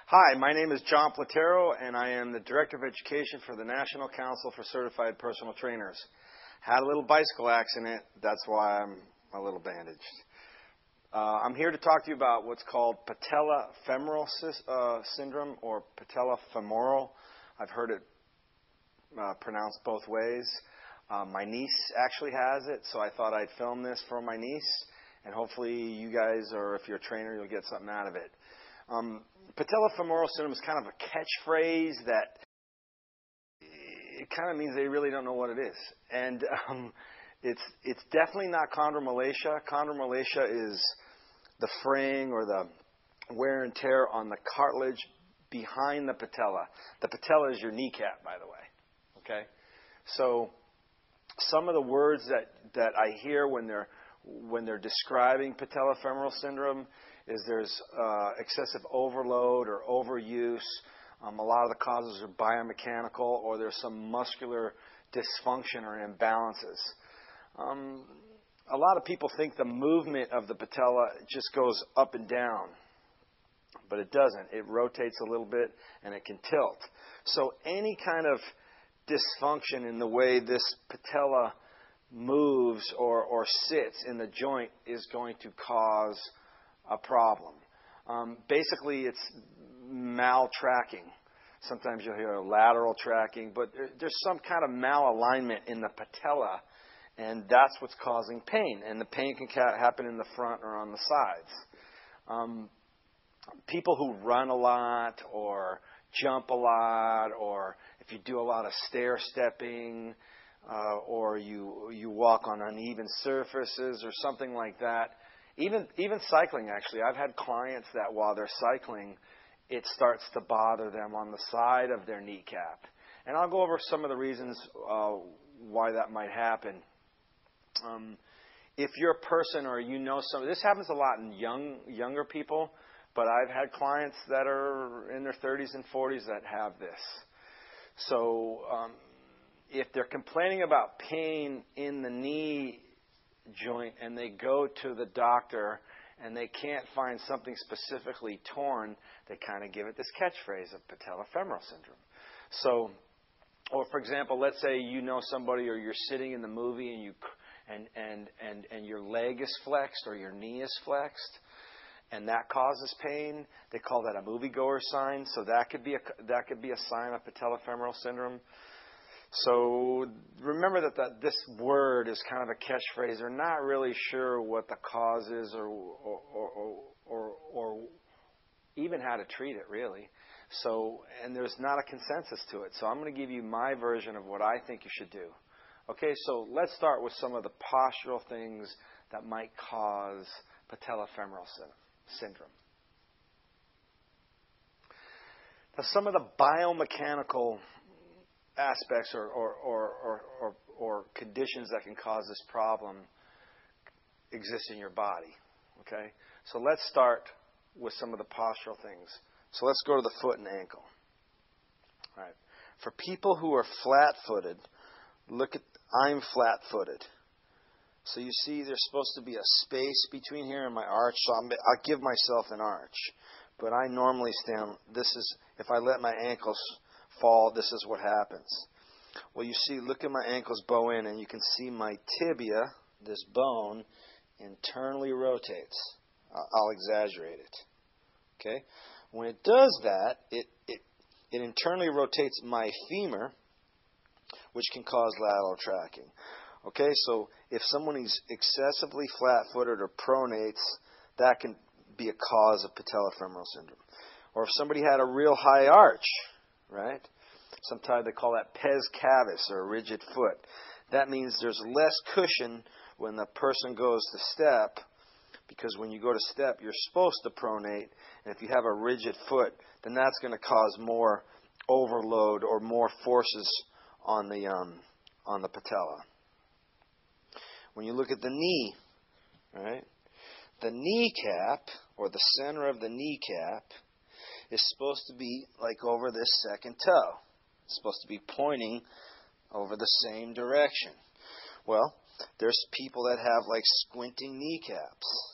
Hi, my name is John Platero, and I am the Director of Education for the National Council for Certified Personal Trainers. Had a little bicycle accident, that's why I'm a little bandaged. I'm here to talk to you about what's called Patella Femoral syndrome or Patella Femoral. I've heard it pronounced both ways. My niece actually has it, so I thought I'd film this for my niece, and hopefully you guys, or if you're a trainer, you'll get something out of it. Patella Femoral syndrome is kind of a catchphrase that it kind of means they really don't know what it is. And it's definitely not chondromalacia. Chondromalacia is the fraying or the wear and tear on the cartilage behind the patella. The patella is your kneecap, by the way. Okay? So some of the words that I hear when they're describing patella femoral syndrome is there's excessive overload or overuse. A lot of the causes are biomechanical, or there's some muscular dysfunction or imbalances. A lot of people think the movement of the patella just goes up and down, but it doesn't. It rotates a little bit and it can tilt. So any kind of dysfunction in the way this patella moves or sits in the joint is going to cause a problem. Basically, it's maltracking. Sometimes you'll hear lateral tracking, but there's some kind of malalignment in the patella, and that's what's causing pain. And the pain can happen in the front or on the sides. People who run a lot or jump a lot, or if you do a lot of stair stepping, or you walk on uneven surfaces or something like that. Even cycling, actually. I've had clients that while they're cycling, it starts to bother them on the side of their kneecap. And I'll go over some of the reasons why that might happen. If you're a person or you know somebody, this happens a lot in younger people, but I've had clients that are in their 30s and 40s that have this. So if they're complaining about pain in the knee joint and they go to the doctor and they can't find something specifically torn, they kind of give it this catchphrase of patella femoral syndrome. So, or for example, let's say you know somebody or you're sitting in the movie and your leg is flexed or your knee is flexed, and that causes pain. They call that a moviegoer sign. So that could be a sign of patella femoral syndrome. So remember that this word is kind of a catchphrase. They're not really sure what the cause is or even how to treat it, really. So, and there's not a consensus to it. So I'm going to give you my version of what I think you should do. Okay, so let's start with some of the postural things that might cause patella femoral syndrome. Now, some of the biomechanical aspects or conditions that can cause this problem exist in your body. Okay? So let's start with some of the postural things. So let's go to the foot and ankle. All right. For people who are flat-footed, I'm flat-footed. So you see there's supposed to be a space between here and my arch, so I'll give myself an arch. But I normally stand, if I let my ankles fall, this is what happens. Well, you see, look at my ankles bow in, and you can see my tibia, this bone, internally rotates. I'll exaggerate it. Okay? When it does that, it internally rotates my femur, which can cause lateral tracking. Okay, so if someone is excessively flat-footed or pronates, that can be a cause of patella femoral syndrome. Or if somebody had a real high arch, right? Sometimes they call that pes cavus, or a rigid foot. That means there's less cushion when the person goes to step, because when you go to step, you're supposed to pronate, and if you have a rigid foot, then that's going to cause more overload or more forces on the patella. When you look at the knee, right? The kneecap, or the center of the kneecap, is supposed to be like over this second toe. It's supposed to be pointing over the same direction. Well, there's people that have like squinting kneecaps.